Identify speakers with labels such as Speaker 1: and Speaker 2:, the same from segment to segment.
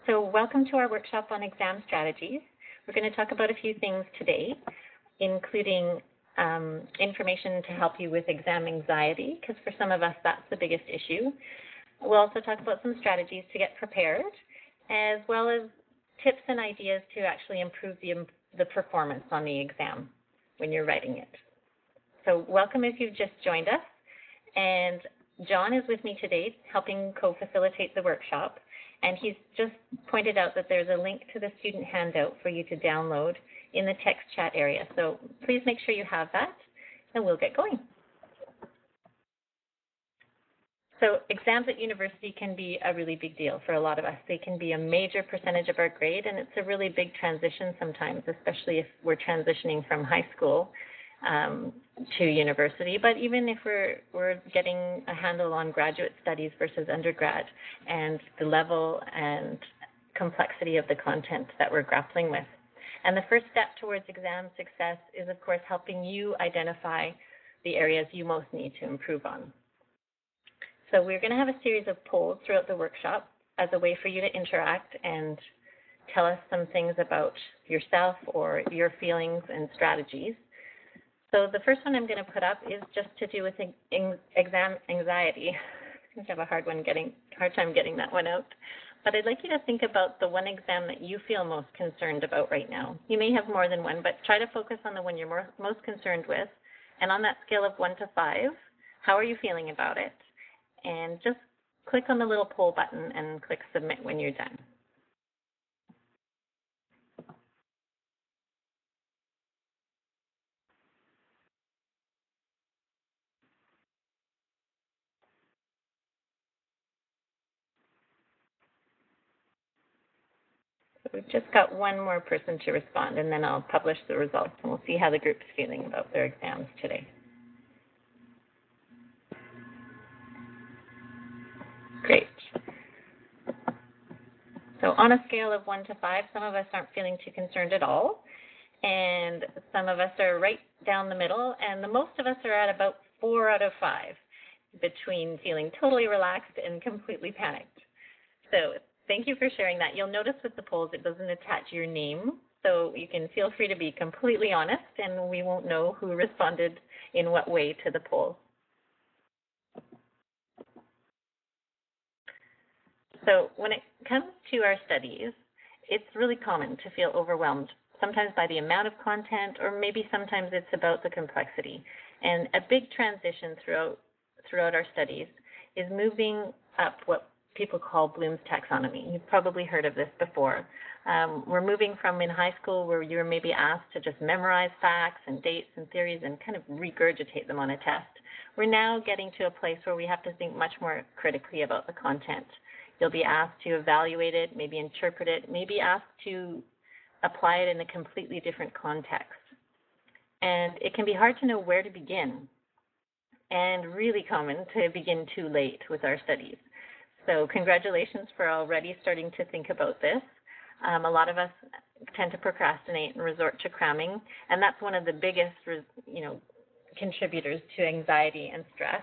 Speaker 1: So welcome to our workshop on exam strategies. We're going to talk about a few things today, including information to help you with exam anxiety, because for some of us that's the biggest issue. We'll also talk about some strategies to get prepared, as well as tips and ideas to actually improve the performance on the exam when you're writing it. So welcome if you've just joined us. And John is with me today helping co-facilitate the workshop. And he's just pointed out that there's a link to the student handout for you to download in the text chat area. So please make sure you have that, and we'll get going. So exams at university can be a really big deal for a lot of us. They can be a major percentage of our grade, and it's a really big transition sometimes, especially if we're transitioning from high school to university, but even if we're getting a handle on graduate studies versus undergrad and the level and complexity of the content that we're grappling with. And the first step towards exam success is, of course, helping you identify the areas you most need to improve on. So we're going to have a series of polls throughout the workshop as a way for you to interact and tell us some things about yourself or your feelings and strategies. So the first one I'm going to put up is just to do with exam anxiety. I think I have a hard time getting that one out. But I'd like you to think about the one exam that you feel most concerned about right now. You may have more than one, but try to focus on the one you're most concerned with. And on that scale of 1 to 5, how are you feeling about it? And just click on the little poll button and click submit when you're done. We've just got one more person to respond, and then I'll publish the results, and we'll see how the group's feeling about their exams today. Great. So on a scale of 1 to 5, some of us aren't feeling too concerned at all, and some of us are right down the middle, and the most of us are at about 4 out of 5, between feeling totally relaxed and completely panicked. So thank you for sharing that. You'll notice with the polls it doesn't attach your name, so you can feel free to be completely honest, and we won't know who responded in what way to the poll. So when it comes to our studies, it's really common to feel overwhelmed, sometimes by the amount of content, or maybe sometimes it's about the complexity. And a big transition throughout our studies is moving up what people call Bloom's taxonomy. You've probably heard of this before. We're moving from in high school where you were maybe asked to just memorize facts and dates and theories and kind of regurgitate them on a test. We're now getting to a place where we have to think much more critically about the content. You'll be asked to evaluate it, maybe interpret it, maybe asked to apply it in a completely different context. And it can be hard to know where to begin, and really common to begin too late with our studies. So congratulations for already starting to think about this. A lot of us tend to procrastinate and resort to cramming, and that's one of the biggest, contributors to anxiety and stress.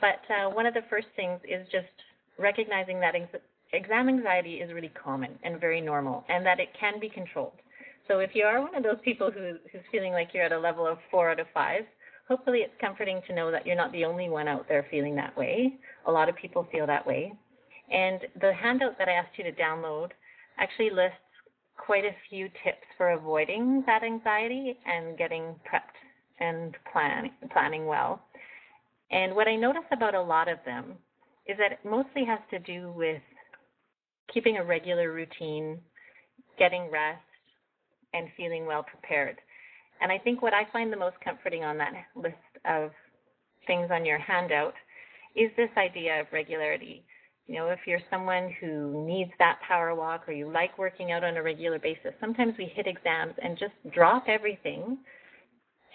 Speaker 1: But one of the first things is just recognizing that exam anxiety is really common and very normal, and that it can be controlled. So if you are one of those people who's feeling like you're at a level of 4 out of 5, hopefully it's comforting to know that you're not the only one out there feeling that way. A lot of people feel that way. And the handout that I asked you to download actually lists quite a few tips for avoiding that anxiety and getting prepped and planning well. And what I notice about a lot of them is that it mostly has to do with keeping a regular routine, getting rest, and feeling well prepared. And I think what I find the most comforting on that list of things on your handout is this idea of regularity. You know, if you're someone who needs that power walk or you like working out on a regular basis, sometimes we hit exams and just drop everything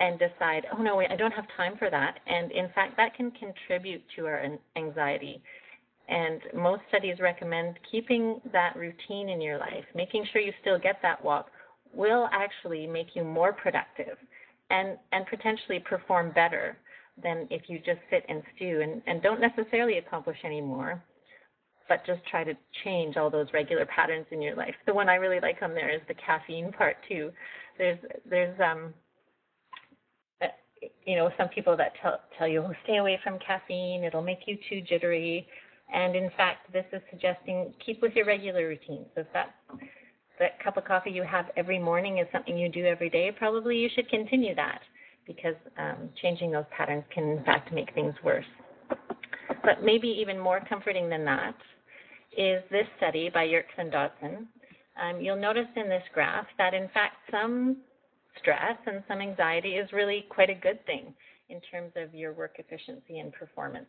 Speaker 1: and decide, oh no, wait, I don't have time for that. And in fact, that can contribute to our anxiety. And most studies recommend keeping that routine in your life, making sure you still get that walk will actually make you more productive and potentially perform better than if you just sit and stew and don't necessarily accomplish any more, but just try to change all those regular patterns in your life. The one I really like on there is the caffeine part too. There's some people that tell you, oh, stay away from caffeine, it'll make you too jittery. And in fact, this is suggesting keep with your regular routine. So if that cup of coffee you have every morning is something you do every day, probably you should continue that, because changing those patterns can in fact make things worse. But maybe even more comforting than that is this study by Yerkes and Dodson. You'll notice in this graph that in fact some stress and some anxiety is really quite a good thing in terms of your work efficiency and performance.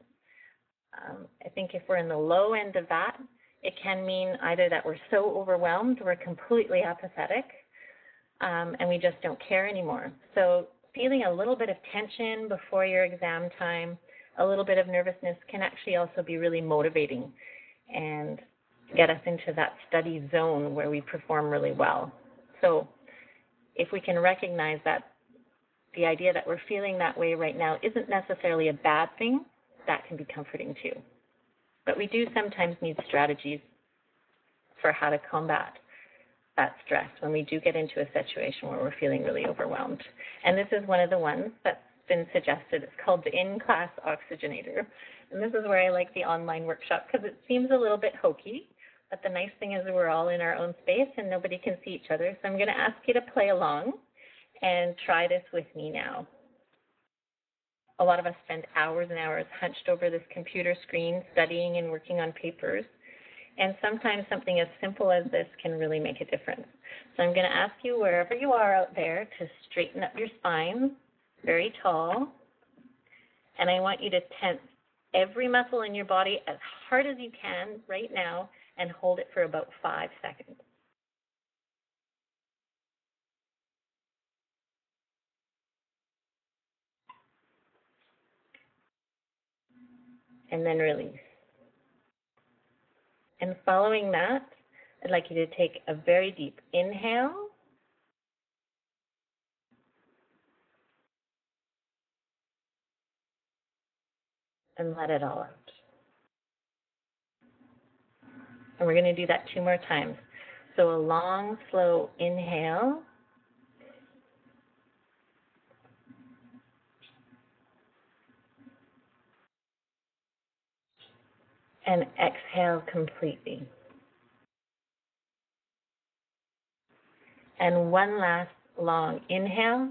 Speaker 1: I think if we're in the low end of that, it can mean either that we're so overwhelmed, we're completely apathetic, and we just don't care anymore. So feeling a little bit of tension before your exam time, a little bit of nervousness can actually also be really motivating and get us into that study zone where we perform really well. So if we can recognize that the idea that we're feeling that way right now isn't necessarily a bad thing, that can be comforting too. But we do sometimes need strategies for how to combat that stress when we do get into a situation where we're feeling really overwhelmed. And this is one of the ones that's been suggested. It's called the in-class oxygenator. And this is where I like the online workshop because it seems a little bit hokey, but the nice thing is we're all in our own space and nobody can see each other. So I'm going to ask you to play along and try this with me now. A lot of us spend hours and hours hunched over this computer screen studying and working on papers. And sometimes something as simple as this can really make a difference. So I'm going to ask you, wherever you are out there, to straighten up your spine, very tall. And I want you to tense every muscle in your body as hard as you can right now and hold it for about 5 seconds. And then release. And following that, I'd like you to take a very deep inhale. And let it all out. And we're going to do that 2 more times. So a long, slow inhale. And exhale completely. And one last long inhale.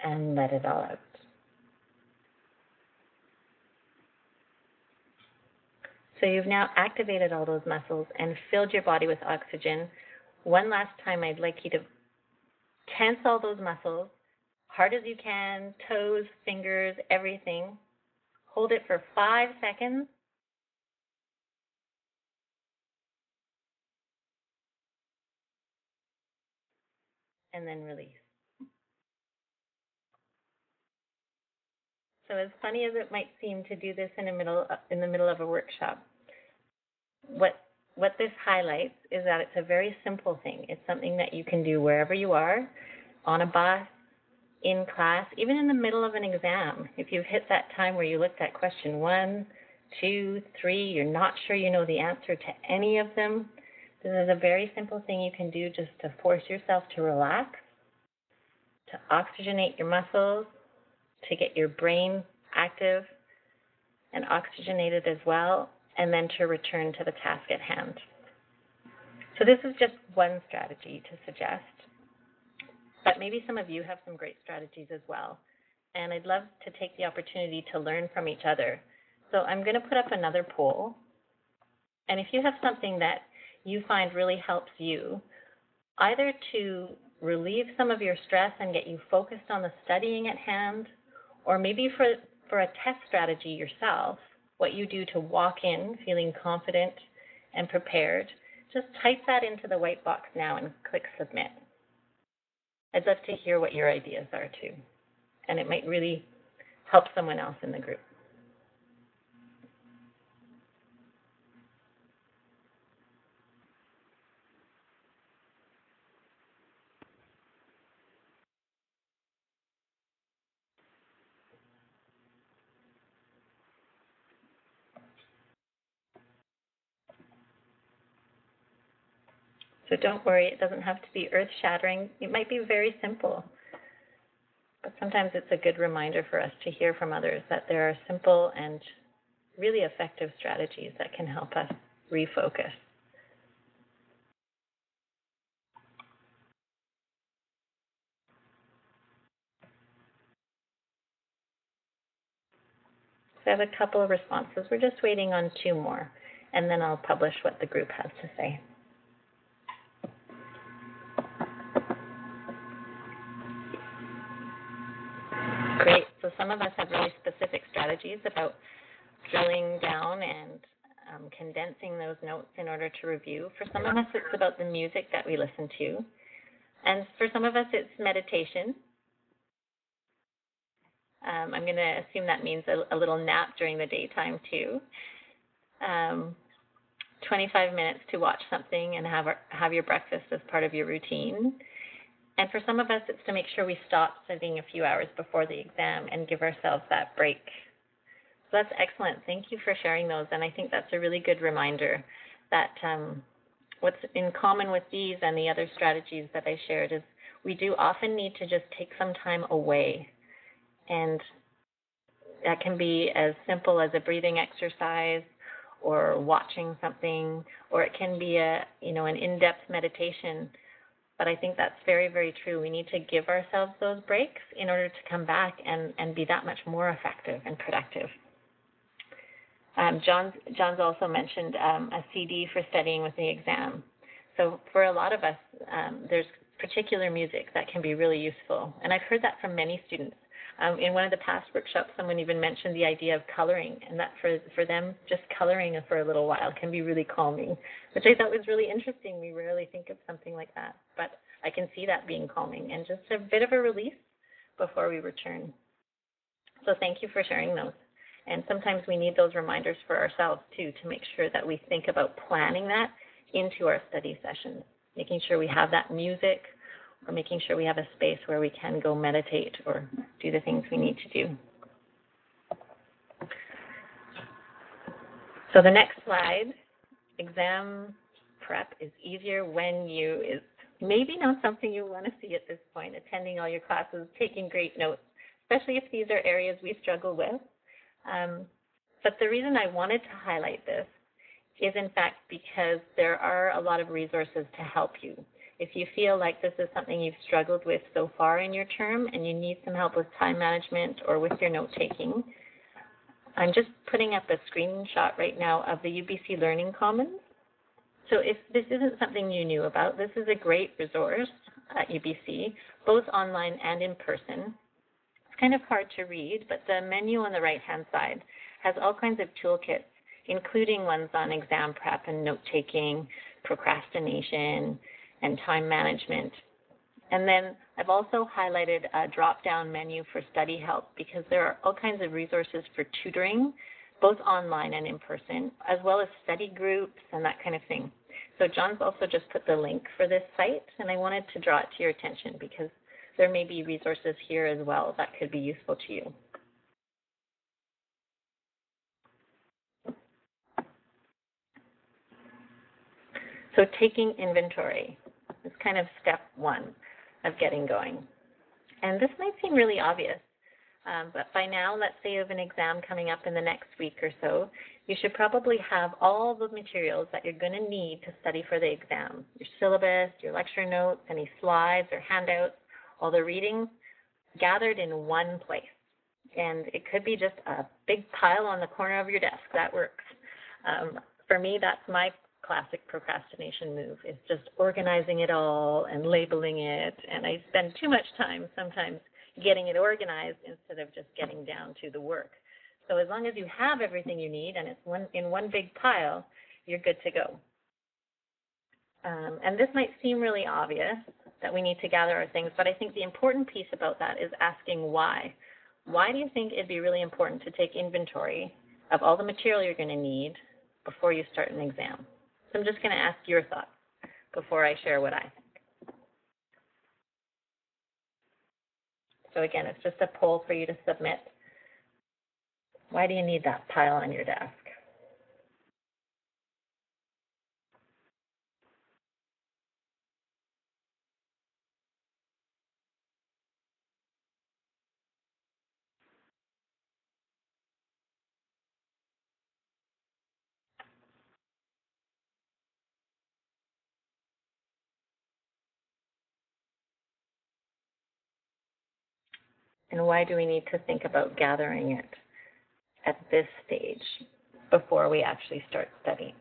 Speaker 1: And let it all out. So you've now activated all those muscles and filled your body with oxygen. One last time, I'd like you to tense all those muscles, hard as you can, toes, fingers, everything. Hold it for 5 seconds. And then release. So as funny as it might seem to do this in the middle of a workshop, what this highlights is that it's a very simple thing. It's something that you can do wherever you are, on a bus, in class, even in the middle of an exam. If you've hit that time where you looked at question 1, 2, 3, you're not sure you know the answer to any of them, this is a very simple thing you can do just to force yourself to relax, to oxygenate your muscles, to get your brain active and oxygenated as well, and then to return to the task at hand. So this is just one strategy to suggest, but maybe some of you have some great strategies as well. And I'd love to take the opportunity to learn from each other. So I'm going to put up another poll. And if you have something that you find really helps you, either to relieve some of your stress and get you focused on the studying at hand, or maybe for a test strategy yourself, what you do to walk in feeling confident and prepared, just type that into the white box now and click submit. I'd love to hear what your ideas are too, and it might really help someone else in the group. So don't worry, it doesn't have to be earth-shattering. It might be very simple. But sometimes it's a good reminder for us to hear from others that there are simple and really effective strategies that can help us refocus. So I have a couple of responses. We're just waiting on 2 more, and then I'll publish what the group has to say. Great. So some of us have really specific strategies about drilling down and condensing those notes in order to review. For some of us, it's about the music that we listen to. And for some of us, it's meditation. I'm going to assume that means a little nap during the daytime too. 25 minutes to watch something and have your breakfast as part of your routine. And for some of us, it's to make sure we stop studying a few hours before the exam and give ourselves that break. So that's excellent. Thank you for sharing those. And I think that's a really good reminder that what's in common with these and the other strategies that I shared is we do often need to just take some time away. And that can be as simple as a breathing exercise or watching something, or it can be an in-depth meditation. But I think that's very, very true. We need to give ourselves those breaks in order to come back and be that much more effective and productive. John's also mentioned a CD for studying with the exam. So for a lot of us, there's particular music that can be really useful. And I've heard that from many students. In one of the past workshops, someone even mentioned the idea of coloring, and that for them, just coloring for a little while can be really calming, which I thought was really interesting. We rarely think of something like that, but I can see that being calming and just a bit of a release before we return. So thank you for sharing those. And sometimes we need those reminders for ourselves, too, to make sure that we think about planning that into our study sessions, making sure we have that music, or making sure we have a space where we can go meditate or do the things we need to do. So the next slide, exam prep is easier when you, is maybe not something you want to see at this point, attending all your classes, taking great notes, especially if these are areas we struggle with. But the reason I wanted to highlight this is in fact because there are a lot of resources to help you. If you feel like this is something you've struggled with so far in your term and you need some help with time management or with your note-taking, I'm just putting up a screenshot right now of the UBC Learning Commons. So if this isn't something you knew about, this is a great resource at UBC, both online and in person. It's kind of hard to read, but the menu on the right-hand side has all kinds of toolkits, including ones on exam prep and note-taking, procrastination, and time management. And then I've also highlighted a drop-down menu for study help because there are all kinds of resources for tutoring, both online and in person, as well as study groups and that kind of thing. So John's also just put the link for this site, and I wanted to draw it to your attention because there may be resources here as well that could be useful to you. So taking inventory is kind of step 1 of getting going. And this might seem really obvious, but by now, let's say you have an exam coming up in the next week or so, you should probably have all the materials that you're going to need to study for the exam. Your syllabus, your lecture notes, any slides or handouts, all the readings gathered in one place. And it could be just a big pile on the corner of your desk. That works. For me, that's my classic procrastination move, is just organizing it all and labeling it. And I spend too much time sometimes getting it organized instead of just getting down to the work. So as long as you have everything you need and it's in one big pile, you're good to go. And this might seem really obvious that we need to gather our things, but I think the important piece about that is asking why. Why do you think it'd be really important to take inventory of all the material you're going to need before you start an exam? So I'm just going to ask your thoughts before I share what I think. So again, it's just a poll for you to submit. Why do you need that pile on your desk? And why do we need to think about gathering it at this stage before we actually start studying?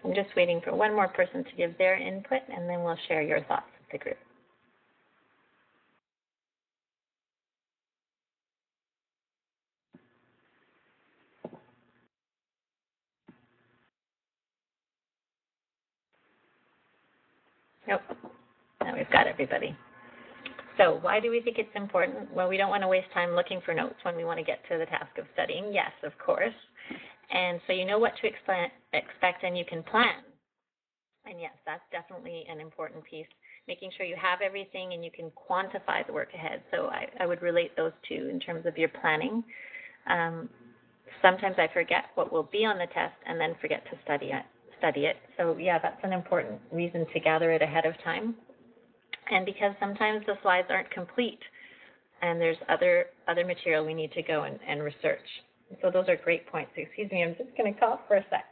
Speaker 1: I'm just waiting for one more person to give their input, and then we'll share your thoughts with the group. Nope. Now we've got everybody. So why do we think it's important? Well, we don't want to waste time looking for notes when we want to get to the task of studying. Yes, of course. And so you know what to expect and you can plan. And yes, that's definitely an important piece, making sure you have everything and you can quantify the work ahead. So I would relate those two in terms of your planning. Sometimes I forget what will be on the test and then forget to study it. So yeah, that's an important reason to gather it ahead of time. And because sometimes the slides aren't complete and there's other material we need to go and research. So those are great points. Excuse me, I'm just going to cough for a sec.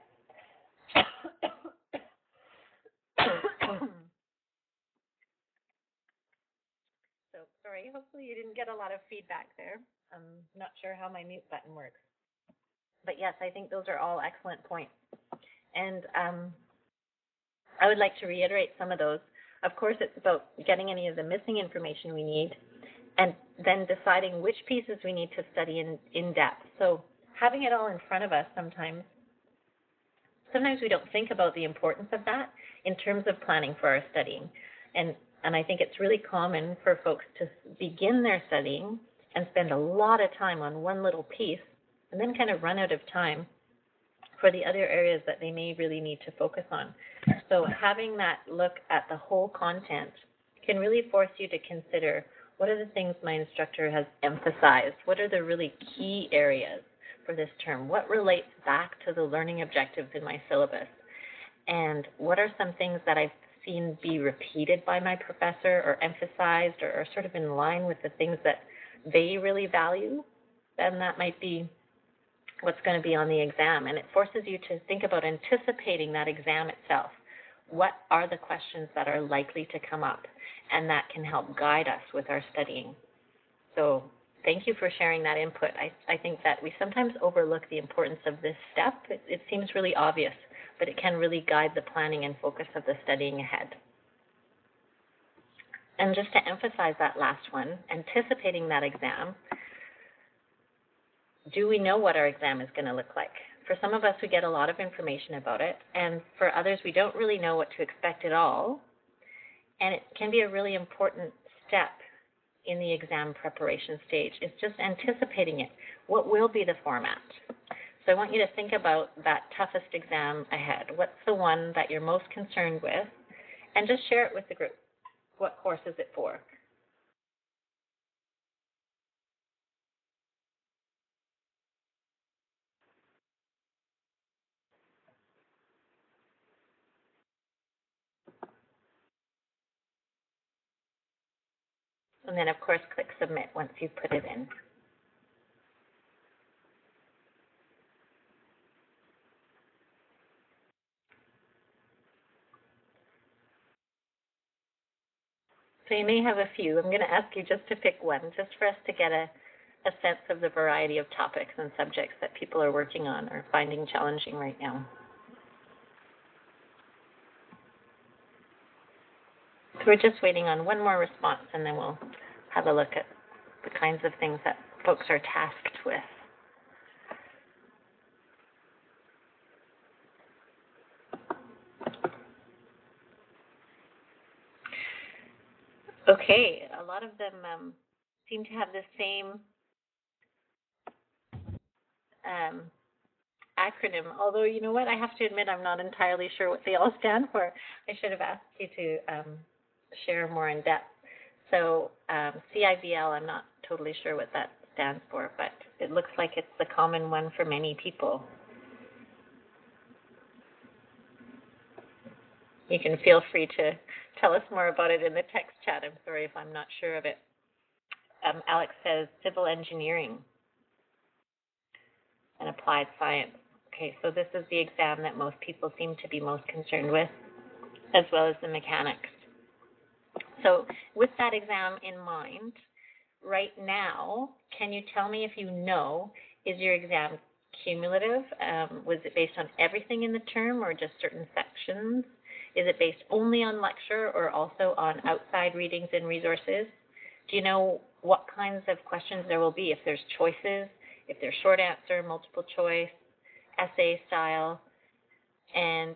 Speaker 1: So sorry, hopefully you didn't get a lot of feedback there. I'm not sure how my mute button works. But yes, I think those are all excellent points. And I would like to reiterate some of those. Of course, it's about getting any of the missing information we need and then deciding which pieces we need to study in depth. So having it all in front of us sometimes we don't think about the importance of that in terms of planning for our studying. And I think it's really common for folks to begin their studying and spend a lot of time on one little piece and then kind of run out of time for the other areas that they may really need to focus on. So having that look at the whole content can really force you to consider, what are the things my instructor has emphasized? What are the really key areas for this term? What relates back to the learning objectives in my syllabus? And what are some things that I've seen be repeated by my professor or emphasized or are sort of in line with the things that they really value? Then that might be what's going to be on the exam. And it forces you to think about anticipating that exam itself. What are the questions that are likely to come up? And that can help guide us with our studying. So thank you for sharing that input. I think that we sometimes overlook the importance of this step. It seems really obvious, but it can really guide the planning and focus of the studying ahead. And just to emphasize that last one, anticipating that exam, do we know what our exam is going to look like? For some of us, we get a lot of information about it, and for others, we don't really know what to expect at all. And it can be a really important step in the exam preparation stage. It's just anticipating it. What will be the format? So I want you to think about that toughest exam ahead. What's the one that you're most concerned with? And just share it with the group. What course is it for? And then, of course, click Submit once you've put it in. So you may have a few. I'm going to ask you just to pick one, just for us to get a sense of the variety of topics and subjects that people are working on or finding challenging right now. So we're just waiting on one more response, and then we'll have a look at the kinds of things that folks are tasked with. Okay, a lot of them seem to have the same acronym, although you know what, I have to admit I'm not entirely sure what they all stand for. I should have asked you to share more in depth. So CIVL, I'm not totally sure what that stands for, but it looks like it's the common one for many people. You can feel free to tell us more about it in the text chat. I'm sorry if I'm not sure of it. Alex says civil engineering and applied science. Okay, so this is the exam that most people seem to be most concerned with. as well as the mechanics. So with that exam in mind, right now, can you tell me if you know, is your exam cumulative? Was it based on everything in the term or just certain sections? Is it based only on lecture or also on outside readings and resources? Do you know what kinds of questions there will be, if there's choices, if there's short answer, multiple choice, essay style, and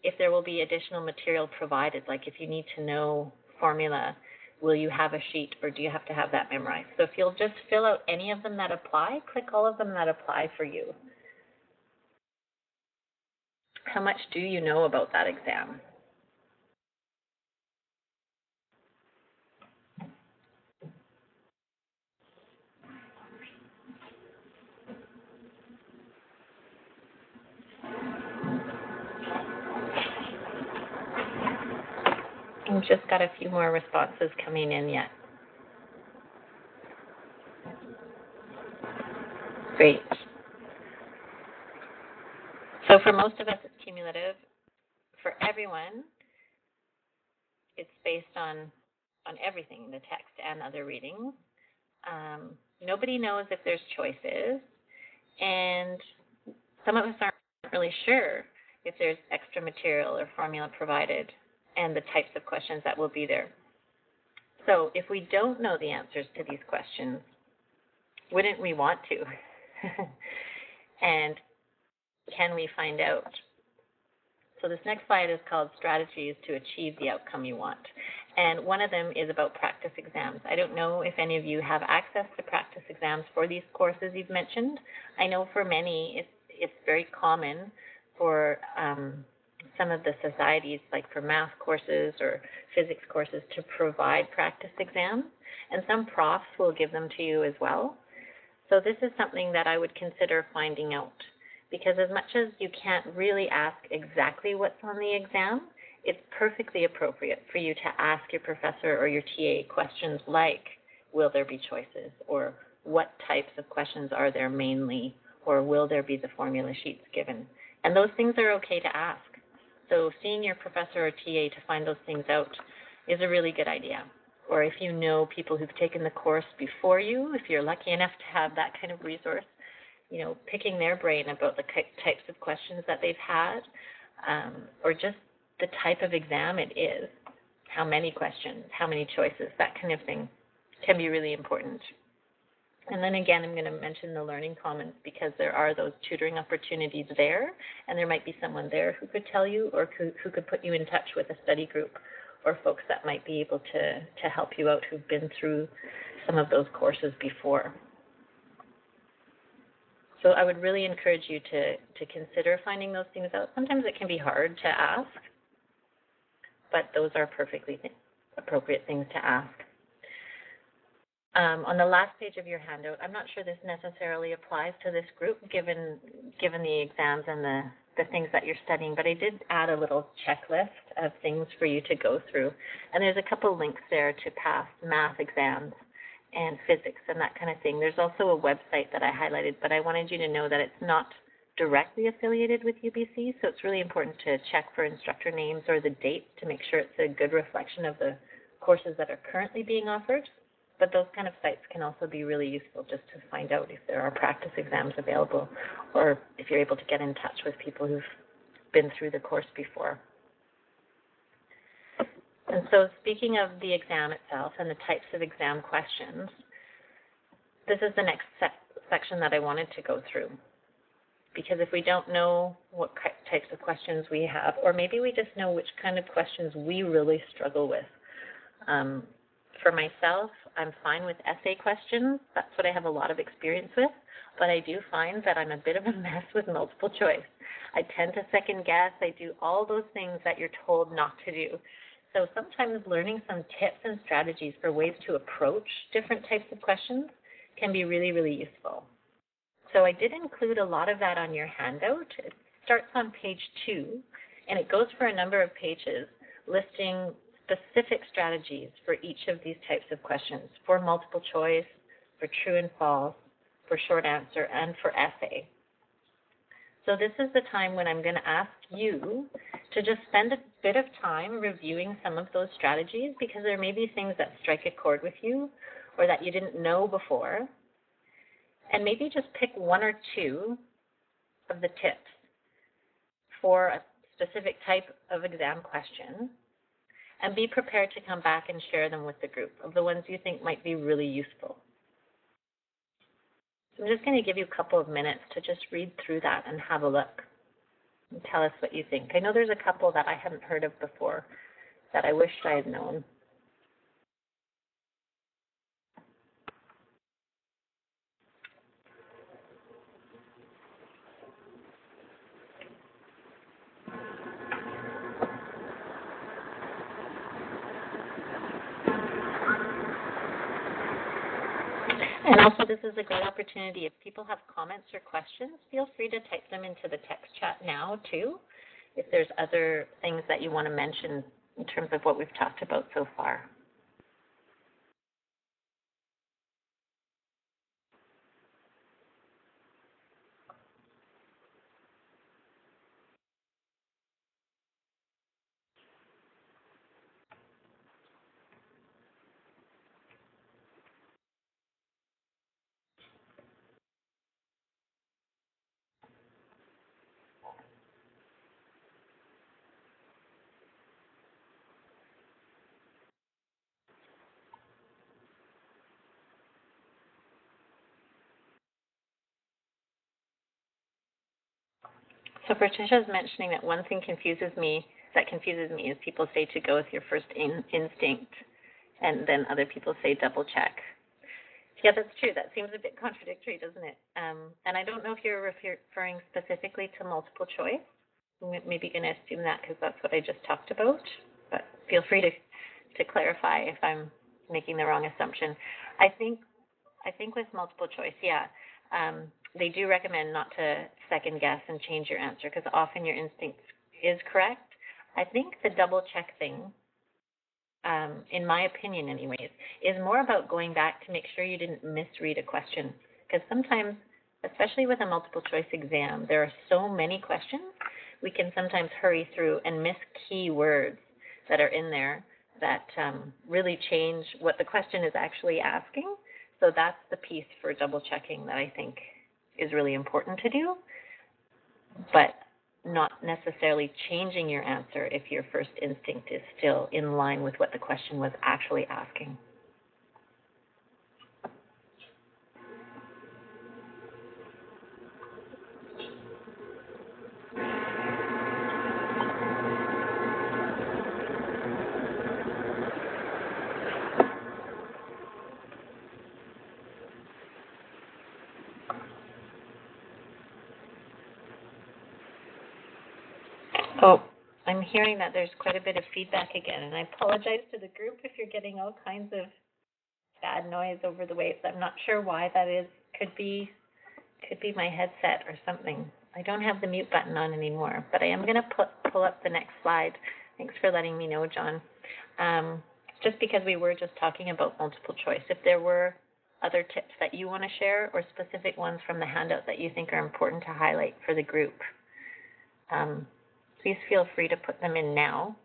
Speaker 1: if there will be additional material provided, like if you need to know formula, will you have a sheet or do you have to have that memorized? So if you'll just fill out any of them that apply, click all of them that apply for you. How much do you know about that exam? We've just got a few more responses coming in yet. Great. So for most of us, it's cumulative. For everyone, it's based on everything, the text and other readings. Nobody knows if there's choices, and some of us aren't really sure if there's extra material or formula provided and the types of questions that will be there. So if we don't know the answers to these questions, wouldn't we want to? And can we find out? So this next slide is called Strategies to Achieve the Outcome You Want. And one of them is about practice exams. I don't know if any of you have access to practice exams for these courses you've mentioned. I know for many, it's very common for some of the societies, like for math courses or physics courses, to provide practice exams. And some profs will give them to you as well. So this is something that I would consider finding out, because as much as you can't really ask exactly what's on the exam, it's perfectly appropriate for you to ask your professor or your TA questions like, will there be choices, or what types of questions are there mainly, or will there be the formula sheets given? And those things are okay to ask. So seeing your professor or TA to find those things out is a really good idea. Or if you know people who've taken the course before you, if you're lucky enough to have that kind of resource, you know, picking their brain about the types of questions that they've had, or just the type of exam it is, how many questions, how many choices, that kind of thing can be really important. And then again, I'm going to mention the Learning Commons, because there are those tutoring opportunities there, and there might be someone there who could tell you, or who could put you in touch with a study group or folks that might be able to help you out who've been through some of those courses before. So I would really encourage you to consider finding those things out. Sometimes it can be hard to ask, but those are perfectly appropriate things to ask. On the last page of your handout, I'm not sure this necessarily applies to this group given the exams and the things that you're studying, but I did add a little checklist of things for you to go through. And there's a couple links there to pass math exams and physics and that kind of thing. There's also a website that I highlighted, but I wanted you to know that it's not directly affiliated with UBC, so it's really important to check for instructor names or the dates to make sure it's a good reflection of the courses that are currently being offered. But those kind of sites can also be really useful just to find out if there are practice exams available, or if you're able to get in touch with people who've been through the course before. And so speaking of the exam itself and the types of exam questions, this is the next section that I wanted to go through. Because if we don't know what types of questions we have, or maybe we just know which kind of questions we really struggle with. For myself, I'm fine with essay questions. That's what I have a lot of experience with. But I do find that I'm a bit of a mess with multiple choice. I tend to second guess. I do all those things that you're told not to do. So sometimes learning some tips and strategies for ways to approach different types of questions can be really, really useful. So I did include a lot of that on your handout. It starts on page 2, and it goes for a number of pages listing specific strategies for each of these types of questions, for multiple choice, for true and false, for short answer, and for essay. So this is the time when I'm going to ask you to just spend a bit of time reviewing some of those strategies, because there may be things that strike a chord with you or that you didn't know before. And maybe just pick one or two of the tips for a specific type of exam question and be prepared to come back and share them with the group of the ones you think might be really useful. So I'm just going to give you a couple of minutes to just read through that and have a look and tell us what you think. I know there's a couple that I hadn't heard of before that I wished I had known. And also, this is a great opportunity. If people have comments or questions, feel free to type them into the text chat now, too, if there's other things that you want to mention in terms of what we've talked about so far. So Patricia's mentioning that one thing confuses me is people say to go with your first instinct, and then other people say double check. Yeah, that's true. That seems a bit contradictory, doesn't it? And I don't know if you're referring specifically to multiple choice. I'm maybe going to assume that because that's what I just talked about, but feel free to clarify if I'm making the wrong assumption. I think with multiple choice, yeah, they do recommend not to second guess and change your answer because often your instinct is correct. I think the double check thing, in my opinion anyways, is more about going back to make sure you didn't misread a question. Because sometimes, especially with a multiple choice exam, there are so many questions, we can sometimes hurry through and miss key words that are in there that really change what the question is actually asking. So that's the piece for double checking that I think is really important to do, but not necessarily changing your answer if your first instinct is still in line with what the question was actually asking. Oh, I'm hearing that there's quite a bit of feedback again, and I apologize to the group if you're getting all kinds of bad noise over the waves. I'm not sure why that is. Could be my headset or something. I don't have the mute button on anymore, but I am going to pull up the next slide. Thanks for letting me know, John. Just because we were just talking about multiple choice, if there were other tips that you want to share or specific ones from the handout that you think are important to highlight for the group, please feel free to put them in now.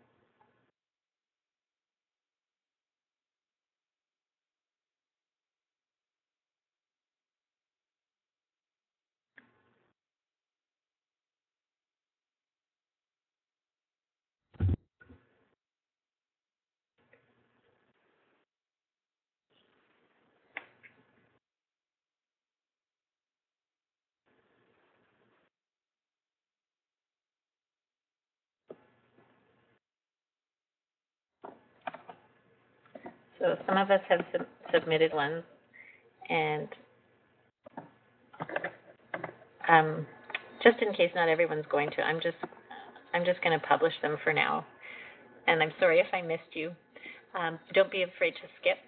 Speaker 1: So some of us have submitted ones, and just in case not everyone's going to, I'm just going to publish them for now. And I'm sorry if I missed you. Don't be afraid to skip,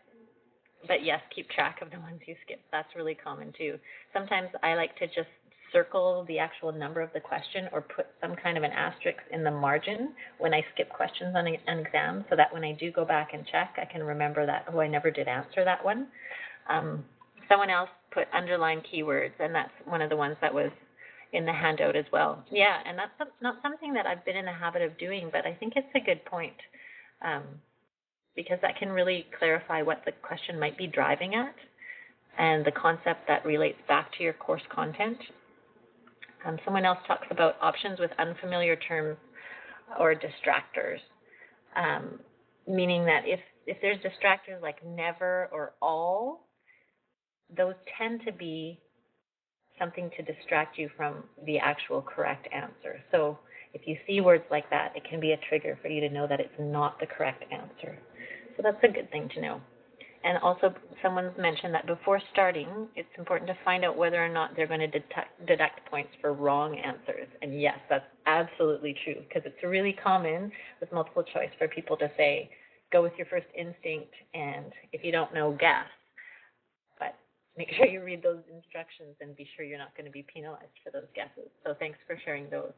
Speaker 1: but yes, keep track of the ones you skip. That's really common too. Sometimes I like to just circle the actual number of the question or put some kind of an asterisk in the margin when I skip questions on an exam, so that when I do go back and check, I can remember that, oh, I never did answer that one. Someone else put underlined keywords, and that's one of the ones that was in the handout as well. Yeah, and that's not something that I've been in the habit of doing, but I think it's a good point, because that can really clarify what the question might be driving at and the concept that relates back to your course content. Someone else talks about options with unfamiliar terms or distractors, meaning that if there's distractors like never or all, those tend to be something to distract you from the actual correct answer. So if you see words like that, it can be a trigger for you to know that it's not the correct answer. So that's a good thing to know. And also, someone's mentioned that before starting, it's important to find out whether or not they're going to deduct points for wrong answers. And yes, that's absolutely true, because it's really common with multiple choice for people to say, go with your first instinct, and if you don't know, guess. But make sure you read those instructions and be sure you're not going to be penalized for those guesses. So thanks for sharing those.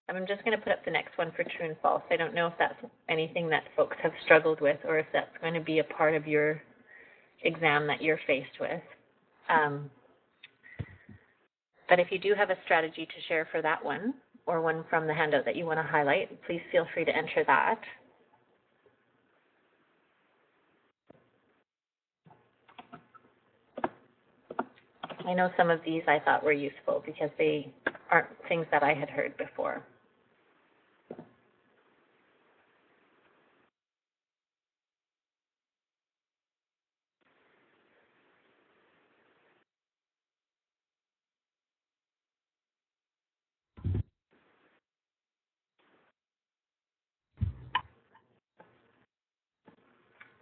Speaker 1: I'm just going to put up the next one for true and false. I don't know if that's anything that folks have struggled with or if that's going to be a part of your exam that you're faced with. But if you do have a strategy to share for that one or one from the handout that you want to highlight, please feel free to enter that. I know some of these I thought were useful because they aren't things that I had heard before.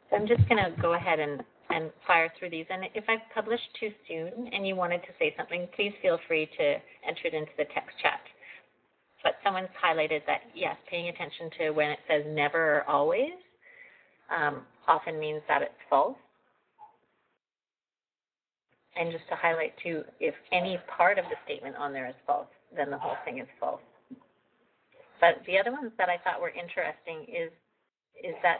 Speaker 1: So I'm just going to go ahead and fire through these. And if I've published too soon and you wanted to say something, please feel free to enter it into the text chat. But someone's highlighted that, yes, paying attention to when it says never or always often means that it's false. And just to highlight, too, if any part of the statement on there is false, then the whole thing is false. But the other ones that I thought were interesting is that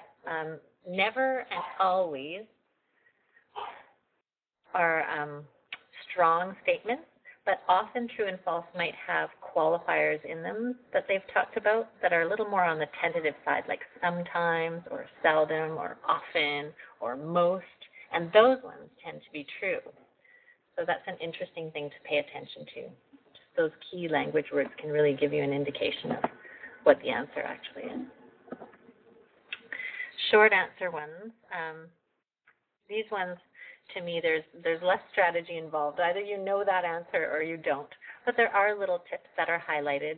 Speaker 1: never and always are strong statements, but often true and false might have qualifiers in them that they've talked about that are a little more on the tentative side, like sometimes or seldom or often or most, and those ones tend to be true. So that's an interesting thing to pay attention to. Just those key language words can really give you an indication of what the answer actually is. Short answer ones. These ones, to me, there's less strategy involved. Either you know that answer or you don't. But there are little tips that are highlighted.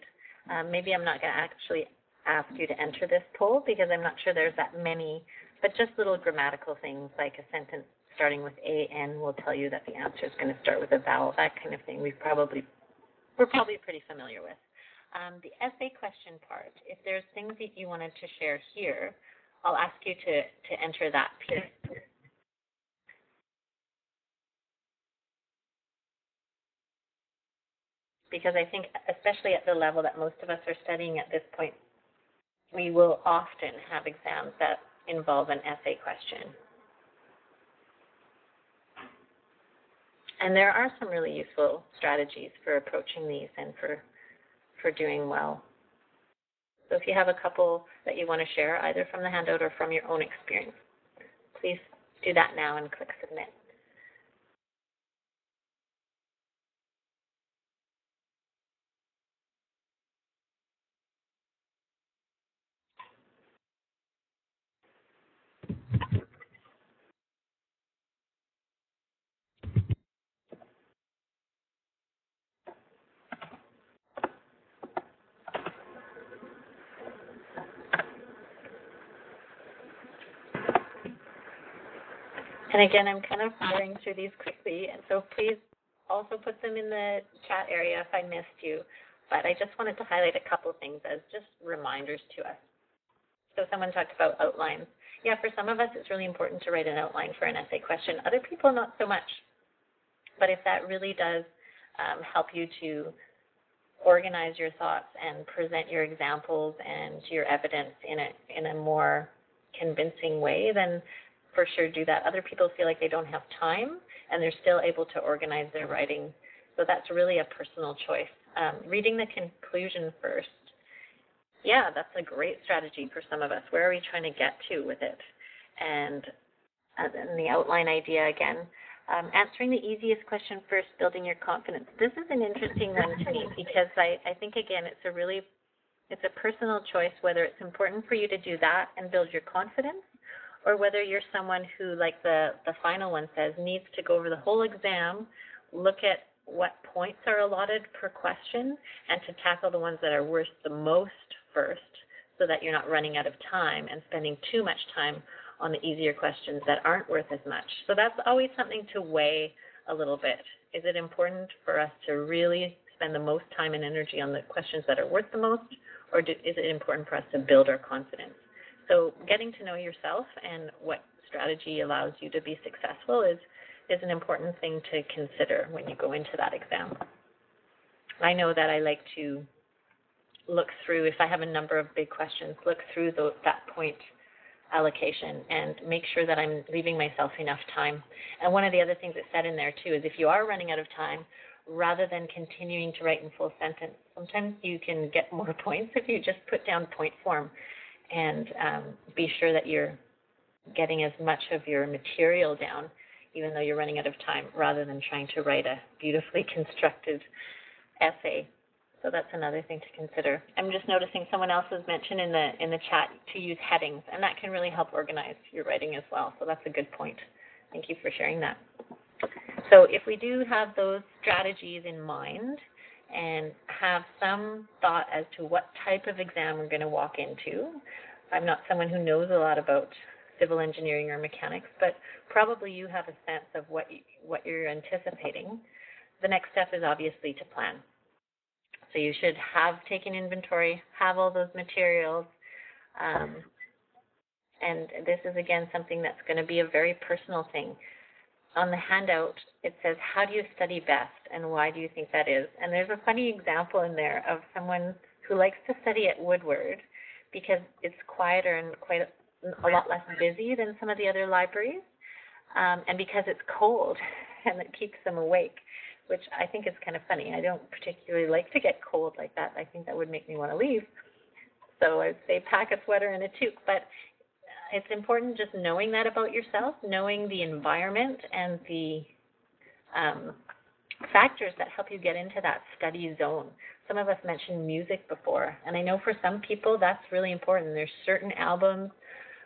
Speaker 1: Maybe I'm not going to actually ask you to enter this poll because I'm not sure there's that many, but just little grammatical things like a sentence starting with an will tell you that the answer is going to start with a vowel, that kind of thing. We're probably pretty familiar with. The essay question part, if there's things that you wanted to share here, I'll ask you to enter that piece. Because I think, especially at the level that most of us are studying at this point, we will often have exams that involve an essay question. And there are some really useful strategies for approaching these and for doing well. So if you have a couple that you want to share, either from the handout or from your own experience, please do that now and click submit. And again, I'm kind of firing through these quickly, and so please also put them in the chat area if I missed you. But I just wanted to highlight a couple of things as just reminders to us. So someone talked about outlines. Yeah, for some of us, it's really important to write an outline for an essay question. Other people, not so much. But if that really does help you to organize your thoughts and present your examples and your evidence in a more convincing way, then for sure do that. Other people feel like they don't have time and they're still able to organize their writing So that's really a personal choice. Reading the conclusion first, yeah, that's a great strategy for some of us. Where are we trying to get to with it? And then the outline idea again. Answering the easiest question first, building your confidence. This is an interesting one to me because I think, again, it's a personal choice whether it's important for you to do that and build your confidence, or whether you're someone who, like the final one says, needs to go over the whole exam, look at what points are allotted per question, and to tackle the ones that are worth the most first, so that you're not running out of time and spending too much time on the easier questions that aren't worth as much. So that's always something to weigh a little bit. Is it important for us to really spend the most time and energy on the questions that are worth the most, or is it important for us to build our confidence? So getting to know yourself and what strategy allows you to be successful is an important thing to consider when you go into that exam. I know that I like to look through, if I have a number of big questions, look through that point allocation and make sure that I'm leaving myself enough time. And one of the other things that's said in there too is if you are running out of time, rather than continuing to write in full sentence, sometimes you can get more points if you just put down point form and be sure that you're getting as much of your material down, even though you're running out of time, rather than trying to write a beautifully constructed essay. So that's another thing to consider. I'm just noticing someone else has mentioned in the chat to use headings, and that can really help organize your writing as well. So that's a good point. Thank you for sharing that. So if we do have those strategies in mind and have some thought as to what type of exam we're going to walk into, I'm not someone who knows a lot about civil engineering or mechanics, but probably you have a sense of what you're anticipating. The next step is obviously to plan. So you should have taken inventory, have all those materials, and this is, again, something that's going to be a very personal thing. On the handout, it says, how do you study best, and why do you think that is? And there's a funny example in there of someone who likes to study at Woodward because it's quieter and quite a lot less busy than some of the other libraries, and because it's cold and it keeps them awake, which I think is kind of funny. I don't particularly like to get cold like that. I think that would make me want to leave. So I'd say pack a sweater and a toque. But it's important just knowing that about yourself, knowing the environment and the factors that help you get into that study zone. Some of us mentioned music before, and I know for some people that's really important. There's certain albums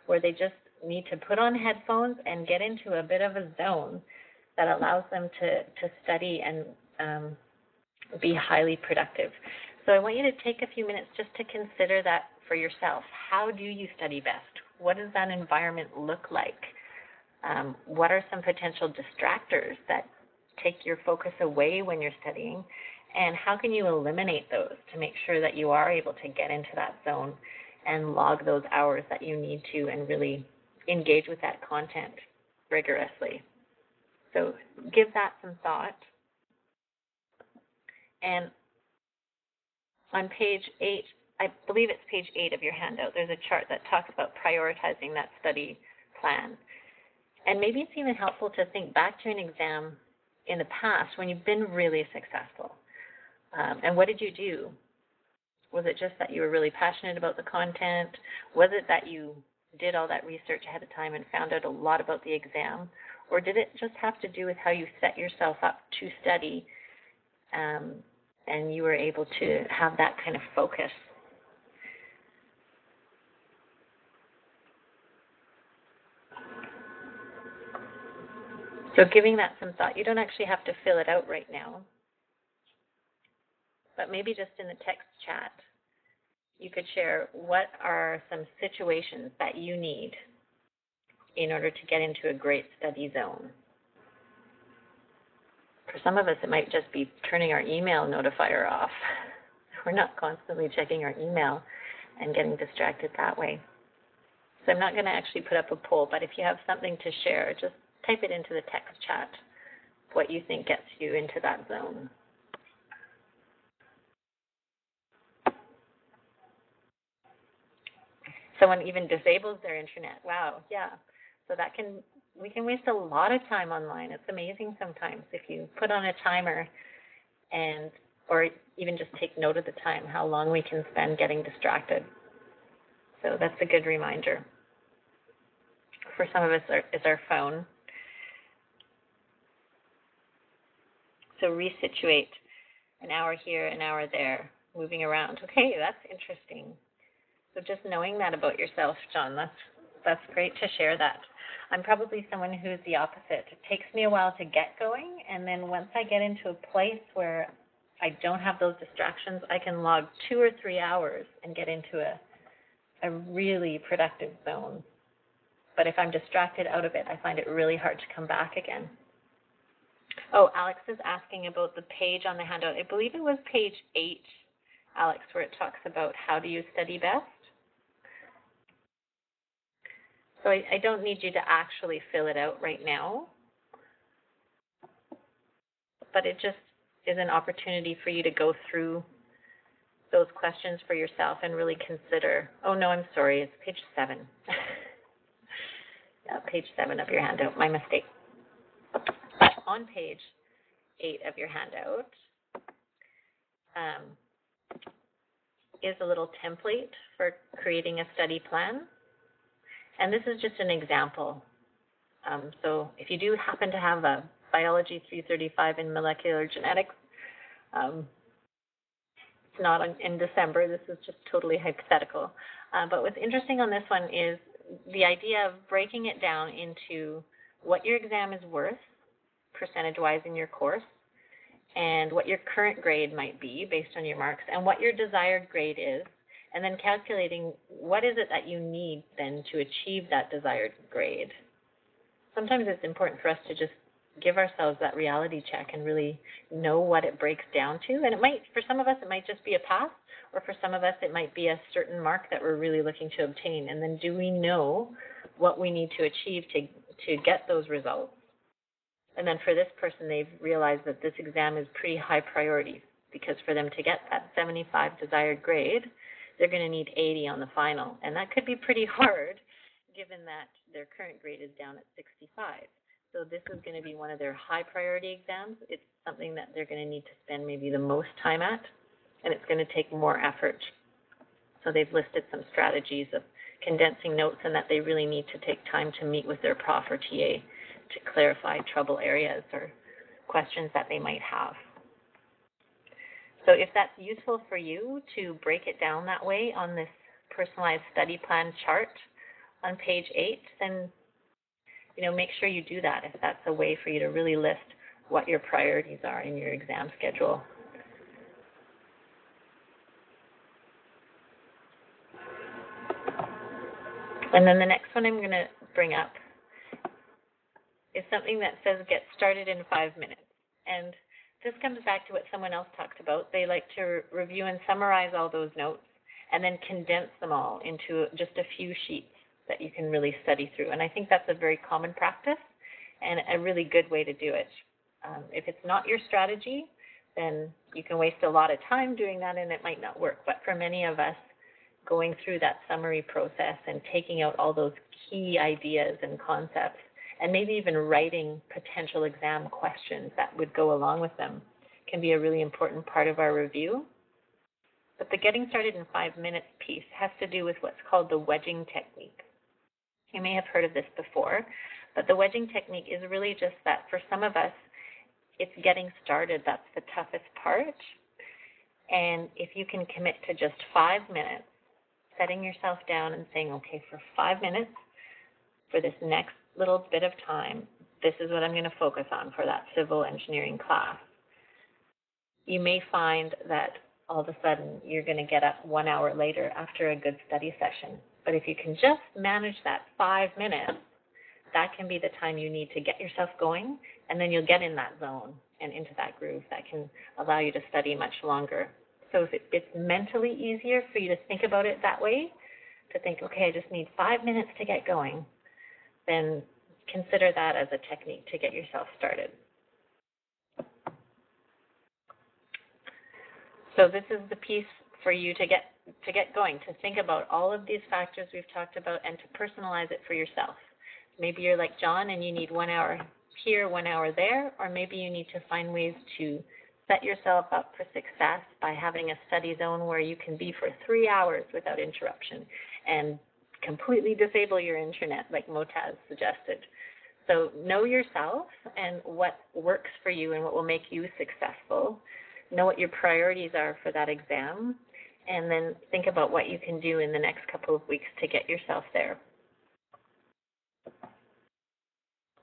Speaker 1: where they just need to put on headphones and get into a bit of a zone that allows them to study and be highly productive. So I want you to take a few minutes just to consider that for yourself. How do you study best? What does that environment look like? What are some potential distractors that take your focus away when you're studying? And how can you eliminate those to make sure that you are able to get into that zone and log those hours that you need to and really engage with that content rigorously? So give that some thought. And on page 8, I believe it's page 8 of your handout, there's a chart that talks about prioritizing that study plan. And maybe it's even helpful to think back to an exam in the past when you've been really successful. And what did you do? Was it just that you were really passionate about the content? Was it that you did all that research ahead of time and found out a lot about the exam? Or did it just have to do with how you set yourself up to study and you were able to have that kind of focus? So giving that some thought, you don't actually have to fill it out right now, but maybe just in the text chat, you could share what are some situations that you need in order to get into a great study zone. For some of us, it might just be turning our email notifier off. We're not constantly checking our email and getting distracted that way. So I'm not going to actually put up a poll, but if you have something to share, just type it into the text chat, what you think gets you into that zone. Someone even disables their internet. Wow, yeah. So we can waste a lot of time online. It's amazing sometimes if you put on a timer and or even just take note of the time, how long we can spend getting distracted. So that's a good reminder. For some of us, it's our phone. So resituate, an hour here, an hour there, moving around. Okay, that's interesting. So just knowing that about yourself, John, that's great to share that. I'm probably someone who's the opposite. It takes me a while to get going, and then once I get into a place where I don't have those distractions, I can log 2 or 3 hours and get into a really productive zone. But if I'm distracted out of it, I find it really hard to come back again. Oh, Alex is asking about the page on the handout. I believe it was page 8, Alex, where it talks about how do you study best. So I don't need you to actually fill it out right now, but it just is an opportunity for you to go through those questions for yourself and really consider. Oh, no, I'm sorry. It's page 7. Yeah, page 7 of your handout. My mistake. But on page 8 of your handout is a little template for creating a study plan. And this is just an example. So if you do happen to have a biology 335 in molecular genetics, it's not in December. This is just totally hypothetical. But what's interesting on this one is the idea of breaking it down into what your exam is worth, percentage-wise in your course, and what your current grade might be based on your marks, and what your desired grade is, and then calculating what is it that you need then to achieve that desired grade. Sometimes it's important for us to just give ourselves that reality check and really know what it breaks down to. And it might, for some of us, it might just be a pass, or for some of us, it might be a certain mark that we're really looking to obtain. And then do we know what we need to achieve to get those results? And then for this person, they've realized that this exam is pretty high priority, because for them to get that 75 desired grade, they're going to need 80 on the final. And that could be pretty hard, given that their current grade is down at 65. So this is going to be one of their high priority exams. It's something that they're going to need to spend maybe the most time at, and it's going to take more effort. So they've listed some strategies of condensing notes, and that they really need to take time to meet with their prof or TA to clarify trouble areas or questions that they might have. So if that's useful for you to break it down that way on this personalized study plan chart on page 8, then make sure you do that if that's a way for you to really list what your priorities are in your exam schedule. And then the next one I'm going to bring up is something that says get started in 5 minutes. And this comes back to what someone else talked about. They like to review and summarize all those notes and then condense them all into just a few sheets that you can really study through. And I think that's a very common practice and a really good way to do it. If it's not your strategy, then you can waste a lot of time doing that and it might not work. But for many of us, going through that summary process and taking out all those key ideas and concepts, and maybe even writing potential exam questions that would go along with them, can be a really important part of our review. But the getting started in 5 minutes piece has to do with what's called the wedging technique. You may have heard of this before, but the wedging technique is really just that for some of us, it's getting started that's the toughest part. And if you can commit to just 5 minutes, setting yourself down and saying, okay, for 5 minutes, for this next little bit of time, this is what I'm going to focus on for that civil engineering class. You may find that all of a sudden you're going to get up 1 hour later after a good study session. But if you can just manage that 5 minutes, that can be the time you need to get yourself going, and then you'll get in that zone and into that groove that can allow you to study much longer. So if it's mentally easier for you to think about it that way, to think, okay, I just need 5 minutes to get going, then consider that as a technique to get yourself started. So this is the piece for you to get going, to think about all of these factors we've talked about and to personalize it for yourself. Maybe you're like John and you need 1 hour here, 1 hour there, or maybe you need to find ways to set yourself up for success by having a study zone where you can be for 3 hours without interruption and completely disable your internet like Motaz suggested. So know yourself and what works for you and what will make you successful. Know what your priorities are for that exam, and then think about what you can do in the next couple of weeks to get yourself there.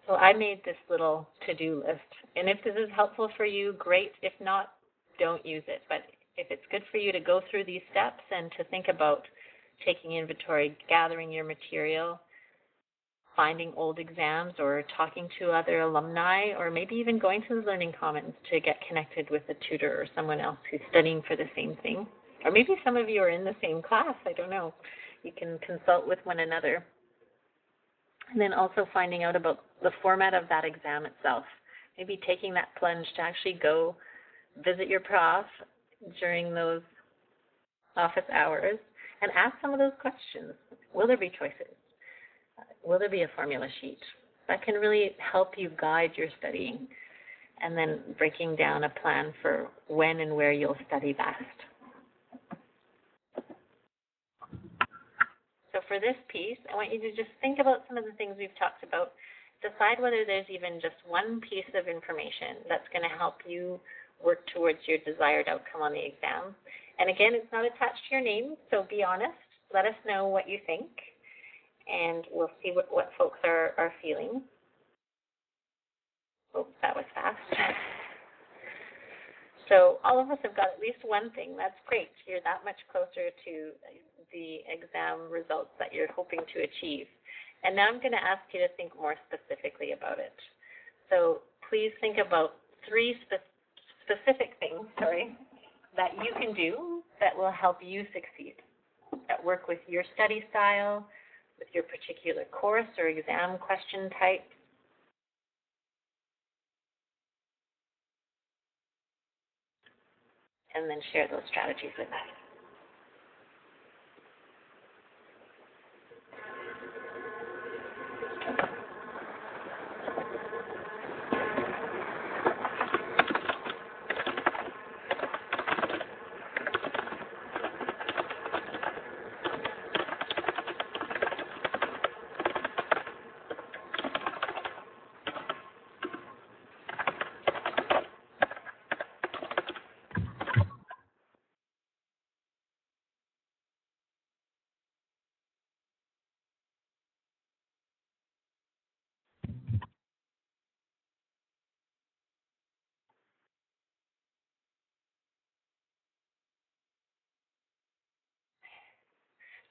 Speaker 1: So I made this little to-do list, and if this is helpful for you, great. If not, don't use it. But if it's good for you to go through these steps and to think about taking inventory, gathering your material, finding old exams, or talking to other alumni, or maybe even going to the Learning Commons to get connected with a tutor or someone else who's studying for the same thing. Or maybe some of you are in the same class, I don't know. You can consult with one another. And then also finding out about the format of that exam itself. Maybe taking that plunge to actually go visit your prof during those office hours and ask some of those questions. Will there be choices? Will there be a formula sheet? That can really help you guide your studying, and then breaking down a plan for when and where you'll study best. So for this piece, I want you to just think about some of the things we've talked about. Decide whether there's even just one piece of information that's going to help you work towards your desired outcome on the exam. And again, it's not attached to your name, so be honest. Let us know what you think, and we'll see what folks are feeling. Oh, that was fast. So all of us have got at least one thing. That's great. You're that much closer to the exam results that you're hoping to achieve. And now I'm going to ask you to think more specifically about it. So please think about 3 specific things, that you can do that will help you succeed, that work with your study style, with your particular course or exam question type. And then share those strategies with us.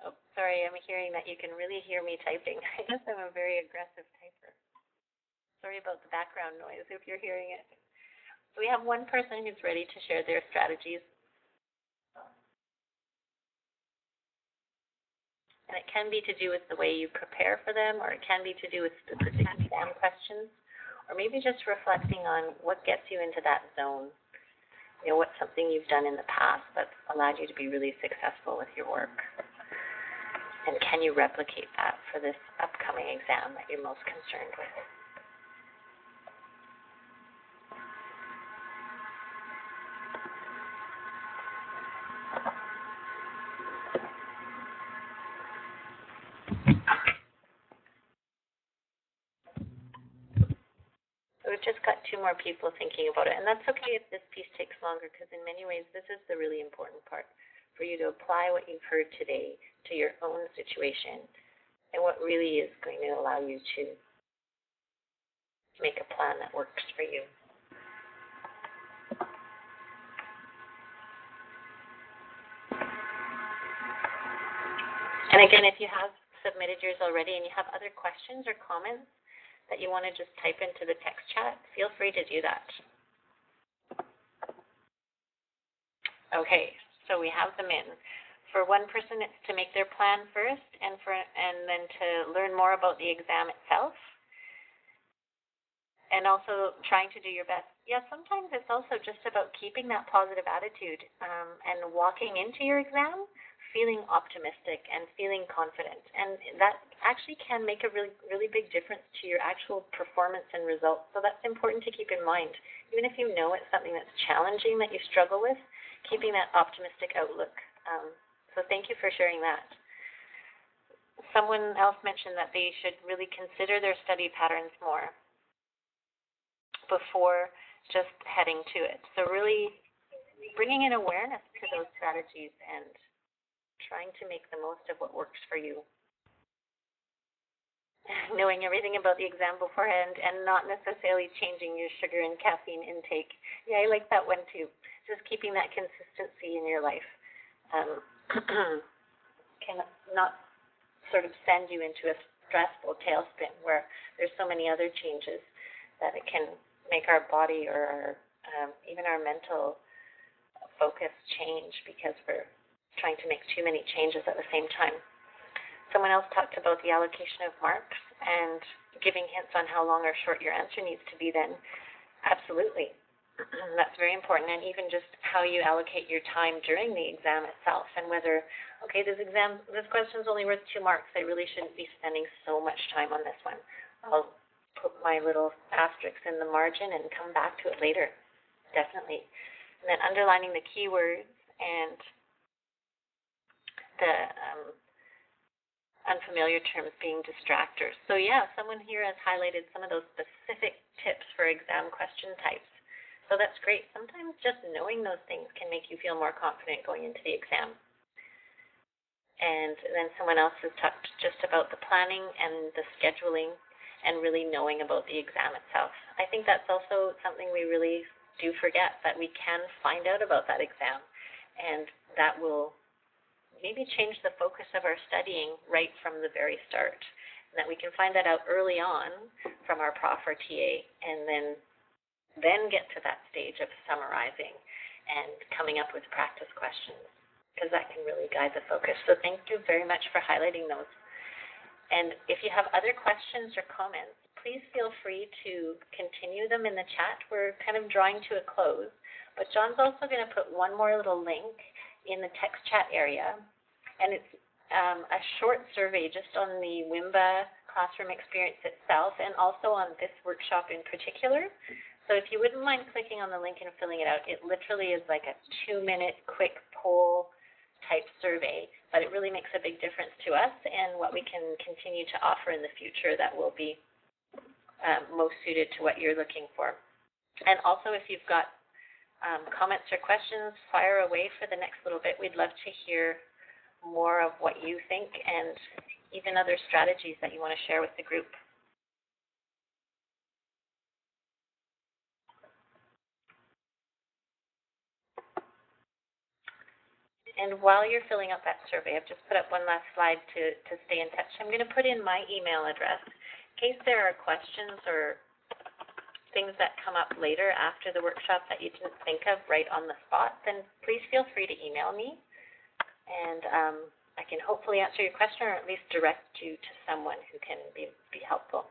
Speaker 1: Oh, sorry, I'm hearing that you can really hear me typing. I guess I'm a very aggressive typer. Sorry about the background noise if you're hearing it. So we have one person who's ready to share their strategies. And it can be to do with the way you prepare for them, or it can be to do with specific exam questions, or maybe just reflecting on what gets you into that zone. You know, what's something you've done in the past that's allowed you to be really successful with your work. And can you replicate that for this upcoming exam that you're most concerned with? So we've just got 2 more people thinking about it, and that's okay if this piece takes longer, because in many ways this is the really important part, for you to apply what you've heard today to your own situation and what really is going to allow you to make a plan that works for you. And again, if you have submitted yours already and you have other questions or comments that you want to just type into the text chat, feel free to do that. Okay, so we have them in. For one person, it's to make their plan first, and then to learn more about the exam itself, and also trying to do your best. Yeah, sometimes it's also just about keeping that positive attitude and walking into your exam feeling optimistic and feeling confident. And that actually can make a really, really big difference to your actual performance and results. So that's important to keep in mind. Even if you know it's something that's challenging that you struggle with, keeping that optimistic outlook. So thank you for sharing that. Someone else mentioned that they should really consider their study patterns more before just heading to it. So really bringing in awareness to those strategies and trying to make the most of what works for you. Knowing everything about the exam beforehand and not necessarily changing your sugar and caffeine intake. Yeah, I like that one too. Just keeping that consistency in your life can not sort of send you into a stressful tailspin where there's so many other changes that it can make our body or even our mental focus change because we're trying to make too many changes at the same time. Someone else talked about the allocation of marks and giving hints on how long or short your answer needs to be then. Absolutely. That's very important, and even just how you allocate your time during the exam itself and whether, okay, this question is only worth 2 marks. I really shouldn't be spending so much time on this one. I'll put my little asterisks in the margin and come back to it later. Definitely. And then underlining the keywords and the unfamiliar terms being distractors. So yeah, someone here has highlighted some of those specific tips for exam question types. So that's great. Sometimes just knowing those things can make you feel more confident going into the exam. And then someone else has talked just about the planning and the scheduling and really knowing about the exam itself. I think that's also something we really do forget, that we can find out about that exam, and that will maybe change the focus of our studying right from the very start, and that we can find that out early on from our prof or TA, and then get to that stage of summarizing and coming up with practice questions, because that can really guide the focus. So thank you very much for highlighting those. And if you have other questions or comments, please feel free to continue them in the chat. We're kind of drawing to a close, but John's also going to put one more little link in the text chat area, and it's a short survey just on the WIMBA classroom experience itself and also on this workshop in particular. So if you wouldn't mind clicking on the link and filling it out, it literally is like a 2-minute quick poll type survey, but it really makes a big difference to us and what we can continue to offer in the future that will be most suited to what you're looking for. And also, if you've got comments or questions, fire away for the next little bit. We'd love to hear more of what you think and even other strategies that you want to share with the group. And while you're filling out that survey, I've just put up one last slide to stay in touch. I'm going to put in my email address in case there are questions or things that come up later after the workshop that you didn't think of right on the spot, then please feel free to email me, and I can hopefully answer your question or at least direct you to someone who can be helpful.